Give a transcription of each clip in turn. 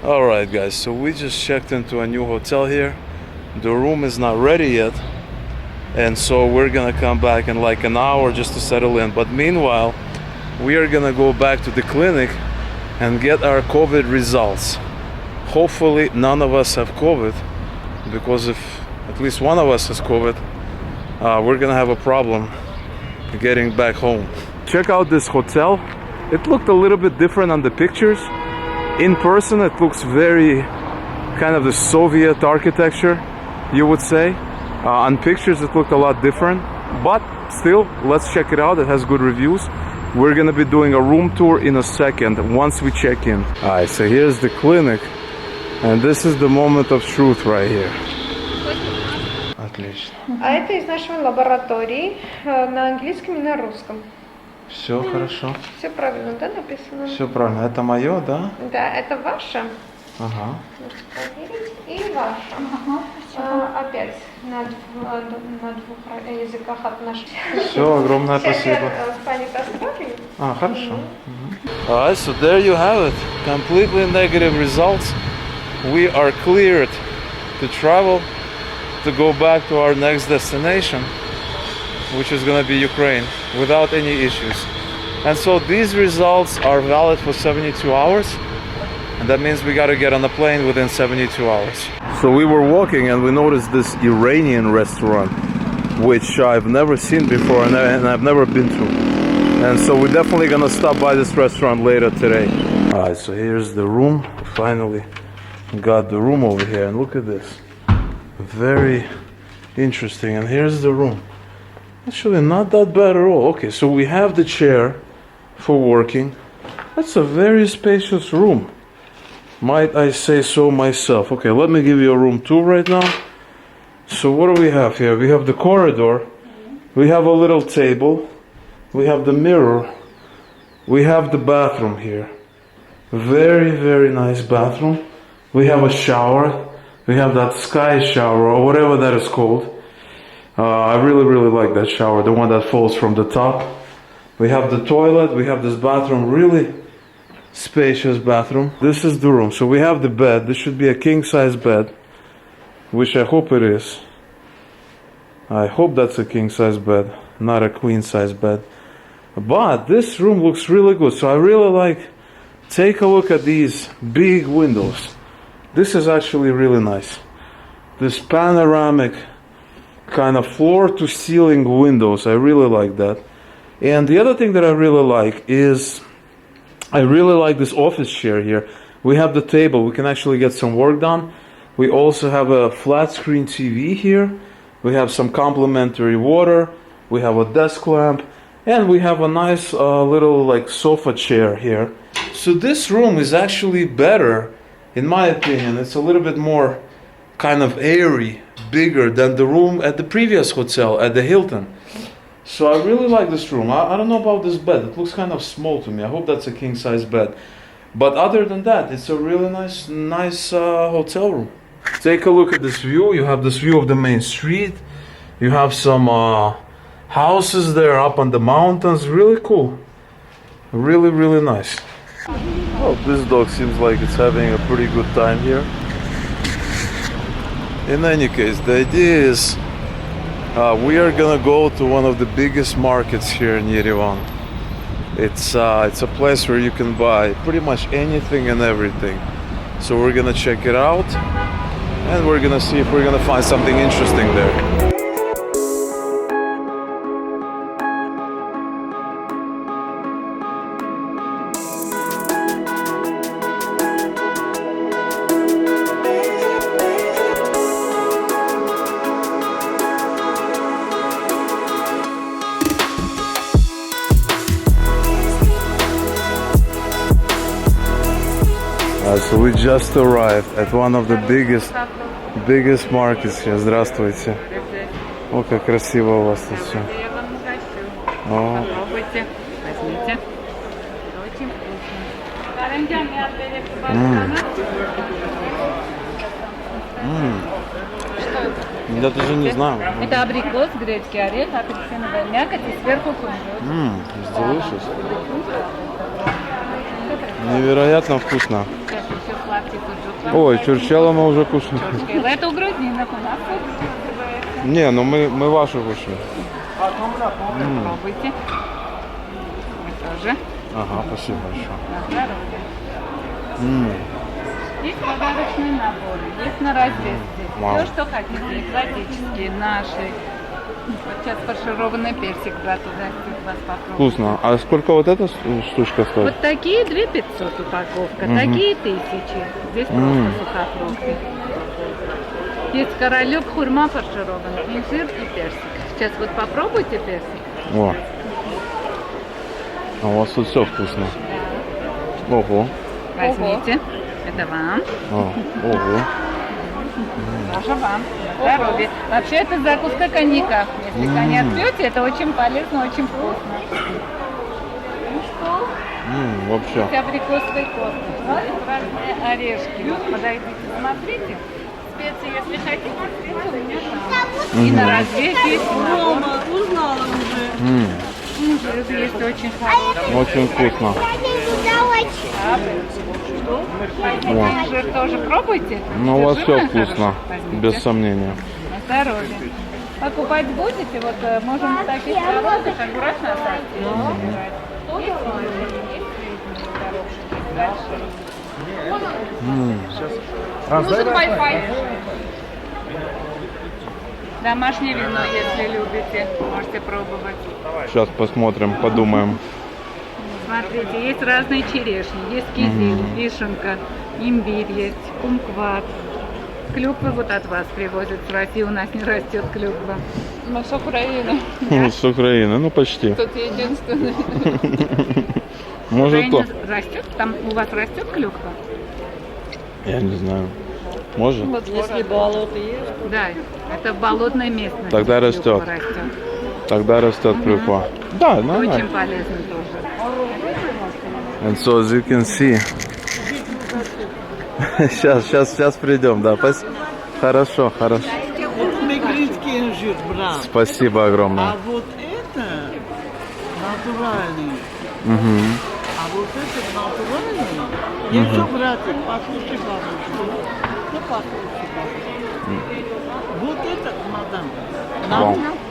Alright guys, so we just checked into a new hotel here. The room is not ready yet, and so we're gonna come back in like an hour just to settle in. But meanwhile, we are gonna go back to the clinic and get our COVID results. Hopefully none of us have COVID, because if at least one of us has COVID, we're gonna have a problem getting back home. Check out this hotel. It looked a little bit different on the pictures. In person it looks very kind of the Soviet architecture, you would say. On pictures it looked a lot different, but still, let's check it out. It has good reviews. We're gonna be doing a room tour in a second once we check in. Alright, so here's the clinic, and this is the moment of truth right here. Отлично. А это из нашей лаборатории на английском и на русском. Все хорошо. Все правильно, да, написано? Все правильно. Это мое, да? Да, это ваше. Ага. И ваше. Ага, опять на двух языках от наших. Все, огромное спасибо. Хорошо. Alright, so there you have it. Completely negative results. We are cleared to travel, to go back to our next destination, which is going to be Ukraine, without any issues. And so these results are valid for 72 hours, and that means we got to get on the plane within 72 hours. So we were walking and we noticed this Iranian restaurant, which I've never seen before and I've never been to. And so we're definitely going to stop by this restaurant later today. Alright, so here's the room. Finally got the room over here, and look at this. Very interesting. And here's the room. Actually not that bad at all. Okay, so we have the chair for working. That's a very spacious room, might I say so myself. Okay, let me give you a room tour right now. So what do we have here? We have the corridor, we have a little table, we have the mirror, we have the bathroom here. Very, very nice bathroom. We have a shower. We have that sky shower, or whatever that is called. I really, really like that shower, the one that falls from the top. We have the toilet, we have this bathroom, really spacious bathroom. This is the room. So we have the bed. This should be a king-size bed, which I hope it is. I hope that's a king-size bed, not a queen-size bed. But this room looks really good. So I really like, take a look at these big windows. This is actually really nice. This panoramic kind of floor-to-ceiling windows. I really like that. And the other thing that I really like is, I really like this office chair here. We have the table. We can actually get some work done. We also have a flat screen TV here. We have some complimentary water. We have a desk lamp. And we have a nice little like sofa chair here. So this room is actually better, in my opinion. It's a little bit more kind of airy, bigger than the room at the previous hotel at the Hilton. So I really like this room. I don't know about this bed. It looks kind of small to me. I hope that's a king-size bed. But other than that, it's a really nice hotel room. Take a look at this view. You have this view of the main street. You have some houses there up on the mountains. Really cool. Really, really nice. Well, this dog seems like it's having a pretty good time here. In any case, the idea is we are gonna go to one of the biggest markets here in Yerevan. It's a place where you can buy pretty much anything and everything. So we're gonna check it out, and we're gonna see if we're gonna find something interesting there. So we just arrived at one of the biggest markets here. Здравствуйте. О, как красиво у вас тут все. Попробуйте, возьмите. Очень вкусно. Я даже не знаю. Это абрикос, грецкий орех, апельсиновая мякоть и сверху кунжут. It's delicious. Невероятно вкусно. Сейчас еще сладкий Ой, чурчела мы уже кушали. Это у грузинов, у нас тут называется. Не, ну мы вашу кушали. Попробуйте. Вы тоже. Ага, спасибо большое. На здоровье. Есть подарочные наборы, есть на развес здесь. Вау. Все, что хотите, экзотические, наши. Вот сейчас фаршированный персик, да, туда вас попробуйте. Вкусно. А сколько вот эта штучка стоит? Вот такие 2500 упаковка, такие 1000. Здесь просто сухофрукты. Есть королек, хурма фаршированный, инжир и персик. Сейчас вот попробуйте персик. О. А у вас тут все вкусно. Ого. Возьмите. Это вам. Ого. Тоже вам. На здоровье. Вообще это закуска коньяка. Если коньяк пьете, это очень полезно, очень вкусно. Ну что? Вообще. Есть абрикосовый косточка, есть разные орешки. Вот подойдите, смотрите. Специи, если хотите, специи у меня там. И на развес есть, и на набор. Инжир есть очень хороший. Очень вкусно. Инжир тоже пробуйте. Ну, у вас все Инжир вкусно, хороший. без сомнения. На здоровье. Покупать будете, вот можем в таких коробках аккуратно оставьте. Есть маленькие, есть средние коробки, есть большие. Нужен Wi-Fi. Домашнее вино, если любите, можете пробовать. Сейчас посмотрим, подумаем. Смотрите, есть разные черешни, есть кизил, вишенка, имбирь есть, кумкват. Клюквы вот от вас привозят с России, у нас не растет клюква. Мы с Украины. С Украины, ну почти. Тут единственный. Может, то. Растет? Там у вас растет клюква? Я не знаю. Может? Если болото есть. Да, это в болотной местности. Тогда клюква растет. Тогда растет клюква. Да, нормально. Очень полезно тоже. And so as you can see. Сейчас придем, да. Хорошо. Мегритский инжир, брат. Спасибо огромное. А вот это натуральный. А вот это натуральный. Еще, братик, послушай бабушку. Ну, послушай бабушку. Вот это, мадам.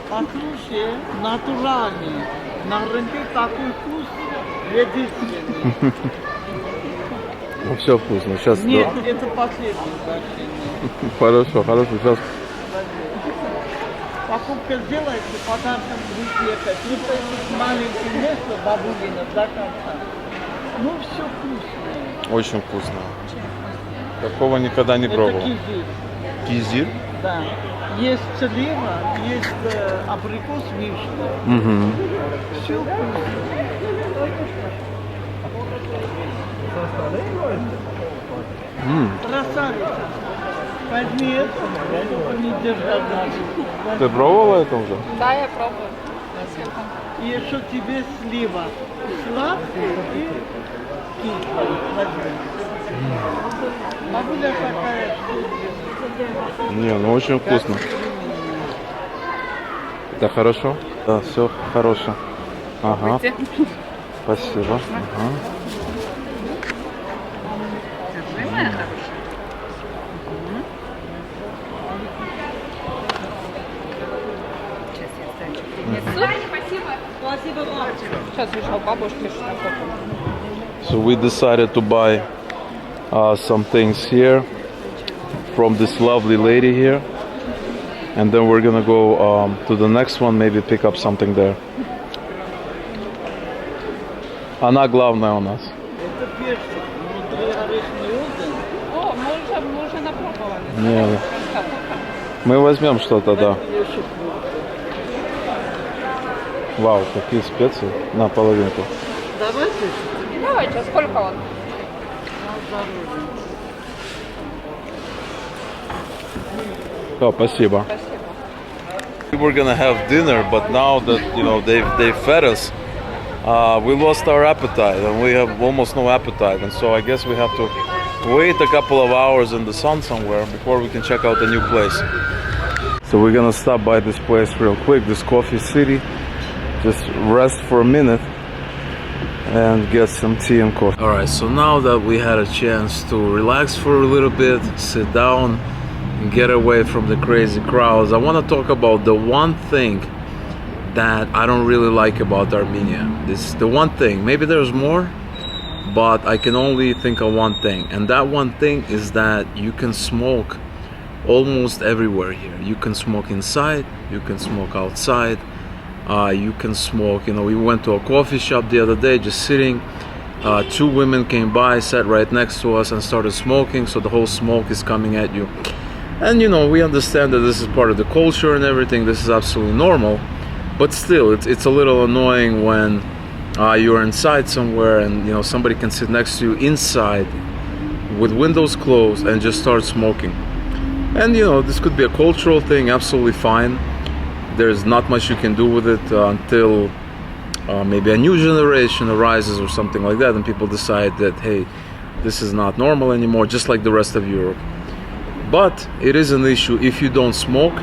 Послушай, натуральный. На рынке такой вкус. Единственный. Ну, все вкусно. Сейчас. Нет, это последний вообще. Хорошо. Сейчас. Покупка сделайте, подарком будет ехать. Вот маленькое место бабулина до конца. Ну, все вкусное. Очень вкусно. Такого никогда не пробовал. Это кизиль. Кизиль? Да. Есть слива, есть абрикос, вишня. Все вкусно. Красавица. Возьми это, чтобы не держать даже. Ты пробовала это уже? Да, я пробую. И еще тебе слива. Сладкая и кислая. Возьми. Бабуля такая, что... Не, ну очень вкусно. Это хорошо? Да, все хорошо. Ага. Спасибо. Ага. Моя хорошая. Сейчас я стану принесу. Спасибо вам. Сейчас вышел бабушке что-то. So we decided to buy some things here from this lovely lady here, and then we're gonna go to the next one, maybe pick up something there. Она главная у нас. Это персик, внутри ореховый узел. О, мы уже напробовали. Не, мы возьмем что-то, да. Еще фрукты. Вау, какие специи. На половинку. Давайте. Давайте, сколько он? На здоровье. Oh, спасибо. We were gonna have dinner, but now that they fed us, we lost our appetite, and we have almost no appetite, and so I guess we have to wait a couple of hours in the sun somewhere before we can check out the new place. So we're gonna stop by this place real quick, this Coffee City, just rest for a minute, and get some tea and coffee. All right, so now that we had a chance to relax for a little bit, sit down and get away from the crazy crowds, I want to talk about the one thing that I don't really like about Armenia. This is the one thing. Maybe there's more, but I can only think of one thing, and that one thing is that you can smoke almost everywhere here. You can smoke inside, you can smoke outside, you can smoke, you know, we went to a coffee shop the other day, just sitting, two women came by, sat right next to us and started smoking, so the whole smoke is coming at you. And you know, we understand that this is part of the culture and everything, this is absolutely normal, but still, it's a little annoying when you're inside somewhere and you know somebody can sit next to you inside with windows closed and just start smoking. And you know, this could be a cultural thing, absolutely fine. There's not much you can do with it until maybe a new generation arises or something like that, and people decide that, hey, this is not normal anymore, just like the rest of Europe. But it is an issue if you don't smoke.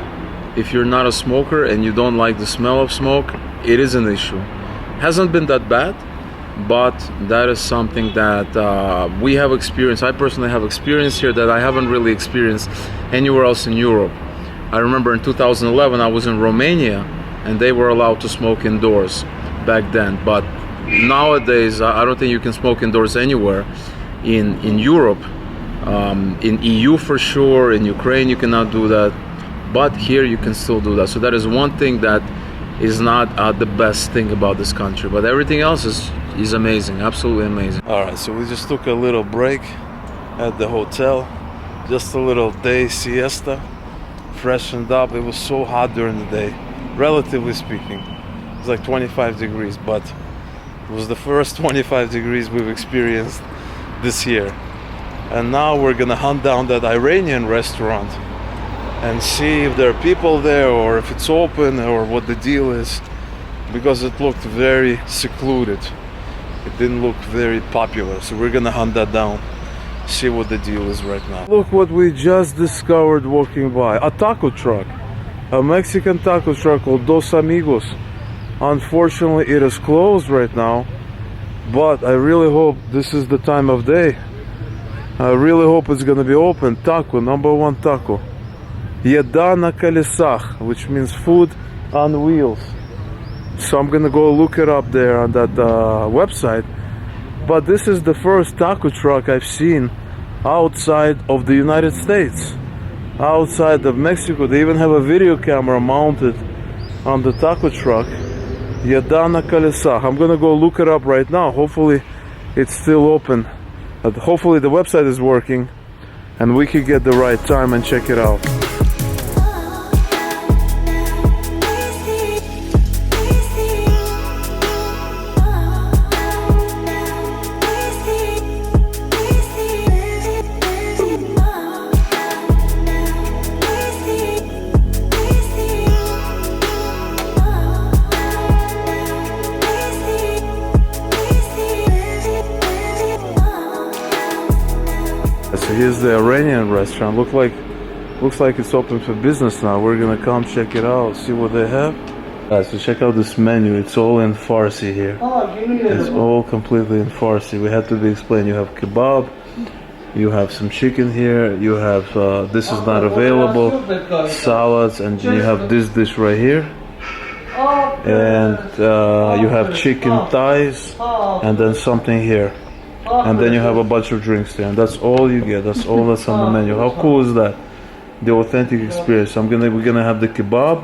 If you're not a smoker and you don't like the smell of smoke, it is an issue. Hasn't been that bad, but that is something that we have experienced. I personally have experienced here that I haven't really experienced anywhere else in Europe. I remember in 2011 I was in Romania and they were allowed to smoke indoors back then, but nowadays I don't think you can smoke indoors anywhere in Europe. In EU for sure, in Ukraine you cannot do that, but here you can still do that. So that is one thing that is not the best thing about this country, but everything else is amazing, absolutely amazing. All right, so we just took a little break at the hotel, just a little day siesta, freshened up. It was so hot during the day, relatively speaking. It was like 25 degrees, but it was the first 25 degrees we've experienced this year. And now we're gonna hunt down that Iranian restaurant and see if there are people there or if it's open or what the deal is, because it looked very secluded. It didn't look very popular, so we're gonna hunt that down, see what the deal is right now. Look what we just discovered walking by, a taco truck, a Mexican taco truck called Dos Amigos. Unfortunately it is closed right now, but I really hope this is the time of day. I really hope it's gonna be open. Taco, number one taco. Yerevan na колесах, which means food on wheels. So I'm gonna go look it up there on that website. But this is the first taco truck I've seen outside of the United States, outside of Mexico. They even have a video camera mounted on the taco truck. Yerevan na колесах. I'm gonna go look it up right now. Hopefully it's still open. Hopefully the website is working and we can get the right time and check it out. So here's the Iranian restaurant. Looks like it's open for business now. We're gonna come check it out, see what they have. So check out this menu. It's all in Farsi here. It's all completely in Farsi. We had to be explained. You have kebab, you have some chicken here, you have this is not available, salads, and you have this dish right here, and you have chicken thighs, and then something here. And then you have a bunch of drinks there, and that's all you get. That's all that's on the menu. How cool is that? The authentic experience. We're gonna have the kebab,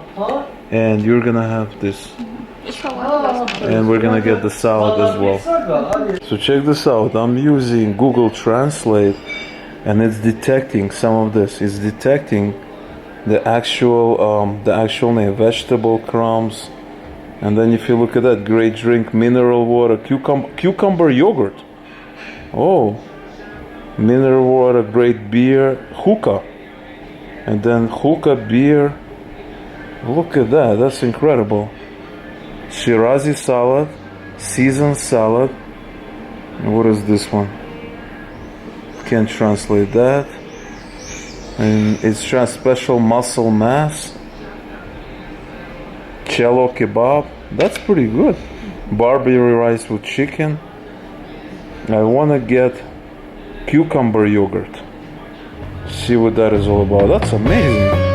and you're gonna have this, and we're gonna get the salad as well. So check this out. I'm using Google Translate, and it's detecting some of this. It's detecting the actual name, vegetable crumbs, and then if you look at that, great drink, mineral water, cucumber yogurt. Oh, mineral water, great beer, hookah, and then hookah beer. Look at that, that's incredible. Shirazi salad, seasoned salad. And what is this one? Can't translate that. And it's special muscle mass. Cello kebab. That's pretty good. Barbecue rice with chicken. I want to get cucumber yogurt. See what that is all about. That's amazing.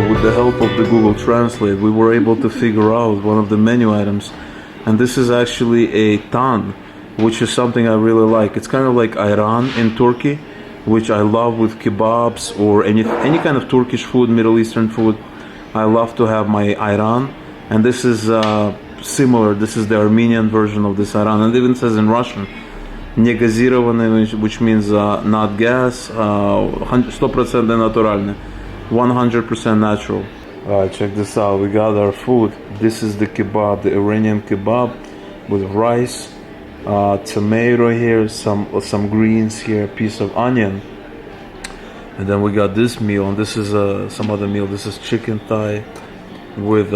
With the help of the Google Translate, we were able to figure out one of the menu items, and this is actually a tan, which is something I really like. It's kind of like Iran in Turkey, which I love with kebabs or any kind of Turkish food, Middle Eastern food. I love to have my Iran, and this is similar. This is the Armenian version of this Iran, and it even says in Russian, негазированный, which means not gas, 100% натуральный. 100% natural. Alright, check this out. We got our food. This is the kebab, the Iranian kebab with rice, tomato here, some greens here, piece of onion, and then we got this meal. And this is some other meal. This is chicken thigh with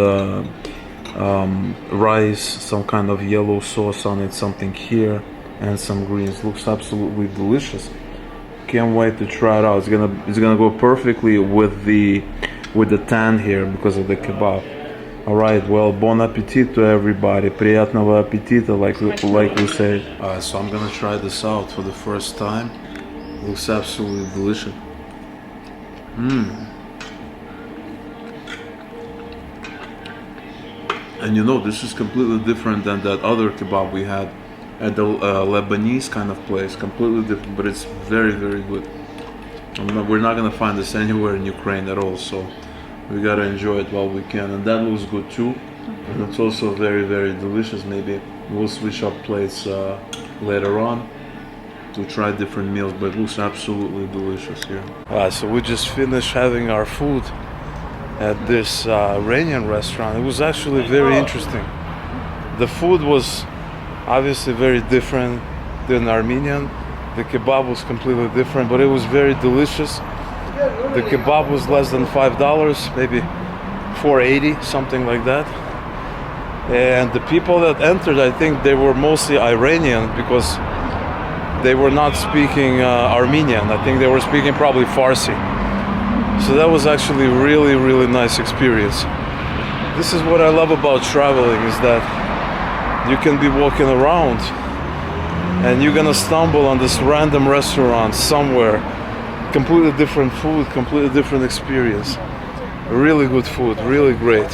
rice, some kind of yellow sauce on it, something here, and some greens. Looks absolutely delicious. Can't wait to try it out. It's gonna go perfectly with the tan here because of the kebab. All right, well, bon appetit to everybody. Приятного аппетита, like we say. So I'm gonna try this out for the first time. Looks absolutely delicious. And you know, this is completely different than that other kebab we had at the Lebanese kind of place. Completely different, but it's very, very good. We're not gonna find this anywhere in Ukraine at all, so we gotta enjoy it while we can. And that looks good too, and it's also very, very delicious. Maybe we'll switch up plates later on to try different meals, but it looks absolutely delicious here. So we just finished having our food at this Iranian restaurant. It was actually very interesting. The food was obviously very different than Armenian. The kebab was completely different, but it was very delicious. The kebab was less than $5, maybe $4.80, something like that. And the people that entered, I think they were mostly Iranian because they were not speaking Armenian. I think they were speaking probably Farsi. So that was actually really, really nice experience. This is what I love about traveling, is that you can be walking around and you're gonna stumble on this random restaurant somewhere, completely different food, completely different experience. Really good food, really great.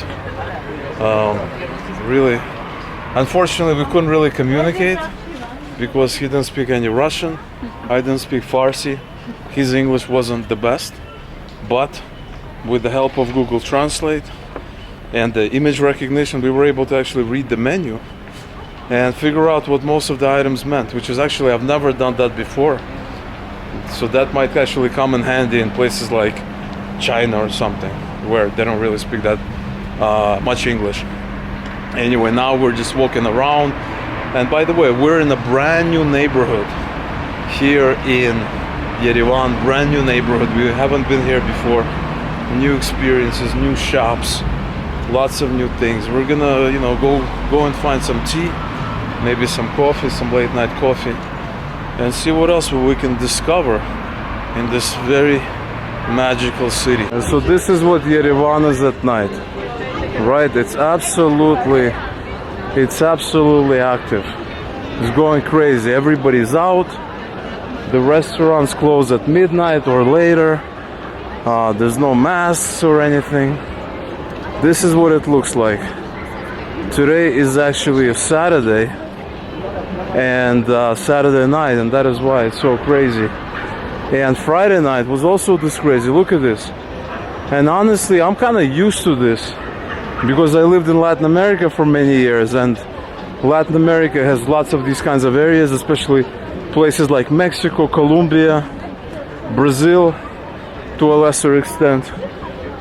Really, unfortunately, we couldn't really communicate because he didn't speak any Russian. I didn't speak Farsi. His English wasn't the best, but with the help of Google Translate and the image recognition, we were able to actually read the menu and figure out what most of the items meant, which is actually, I've never done that before. So that might actually come in handy in places like China or something, where they don't really speak that much English. Anyway, now we're just walking around. And by the way, we're in a brand new neighborhood here in Yerevan, brand new neighborhood. We haven't been here before. New experiences, new shops, lots of new things. We're gonna, go and find some tea, maybe some coffee, some late night coffee, and see what else we can discover in this very magical city. And so this is what Yerevan is at night, right? It's absolutely active. It's going crazy. Everybody's out. The restaurants close at midnight or later. There's no masks or anything. This is what it looks like. Today is actually a Saturday, and Saturday night, and that is why it's so crazy. And Friday night was also this crazy. Look at this. And honestly, I'm kind of used to this because I lived in Latin America for many years, and Latin America has lots of these kinds of areas, especially places like Mexico, Colombia, Brazil, to a lesser extent.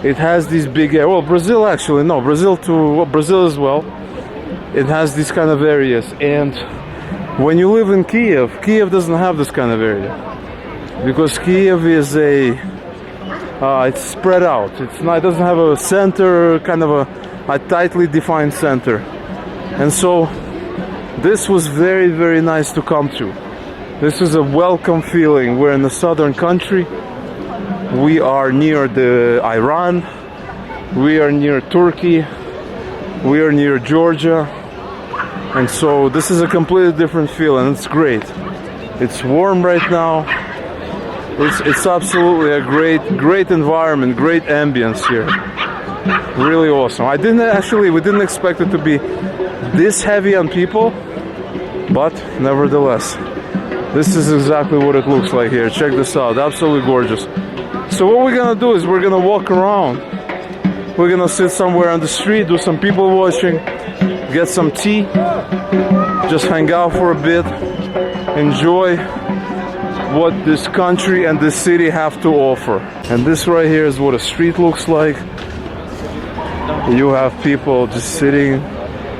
It has these big areas. Well, Brazil actually, no, Brazil as well. It has these kind of areas. And when you live in Kiev doesn't have this kind of area, because Kiev is it's spread out. It doesn't have a center, kind of a tightly defined center. And so this was very, very nice to come to. This is a welcome feeling. We're in a southern country. We are near the Iran. We are near Turkey. We are near Georgia. And so this is a completely different feeling. It's great. It's warm right now. It's absolutely a great environment, great ambience here. Really awesome. We didn't expect it to be this heavy on people, but nevertheless, this is exactly what it looks like here. Check this out. Absolutely gorgeous. So what we're gonna do is we're gonna walk around. We're gonna sit somewhere on the street, do some people watching, get some tea, just hang out for a bit, enjoy what this country and this city have to offer. And this right here is what a street looks like. You have people just sitting,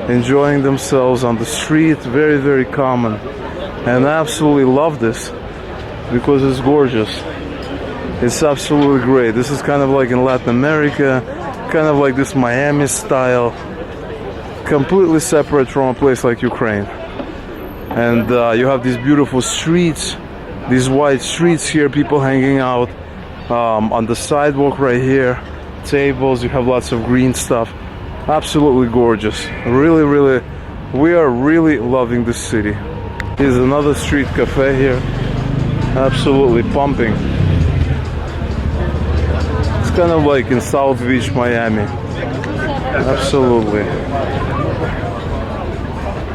enjoying themselves on the street. Very, very common. And I absolutely love this because it's gorgeous. It's absolutely great. This is kind of like in Latin America, kind of like this Miami style, completely separate from a place like Ukraine. And you have these beautiful streets, these wide streets here, people hanging out on the sidewalk right here, tables, you have lots of green stuff. Absolutely gorgeous. Really, really, we are really loving this city. Here's another street cafe here, absolutely pumping. It's kind of like in South Beach, Miami. Absolutely.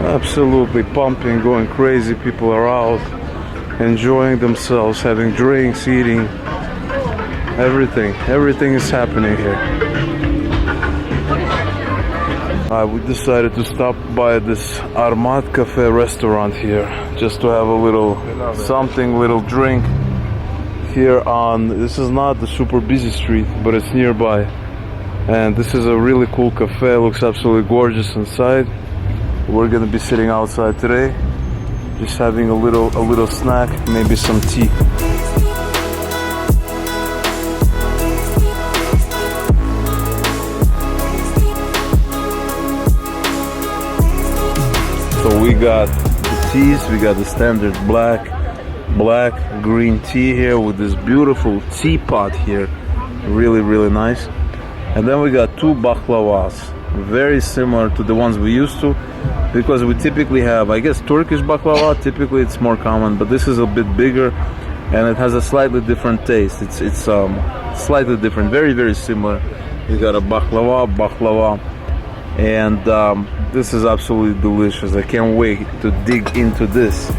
Absolutely pumping, going crazy. People are out, enjoying themselves, having drinks, eating. Everything is happening here. We decided to stop by this Armat Cafe restaurant here, just to have a little drink here on, this is not the super busy street, but it's nearby. And this is a really cool cafe, looks absolutely gorgeous inside. We're gonna be sitting outside today, just having a little snack, maybe some tea. So we got the teas, we got the standard black, green tea here with this beautiful teapot here. Really, really nice. And then we got two baklavas, very similar to the ones we used to, because we typically have, I guess, Turkish baklava, typically it's more common, but this is a bit bigger and it has a slightly different taste. It's slightly different, very, very similar. We got a baklava, and this is absolutely delicious. I can't wait to dig into this.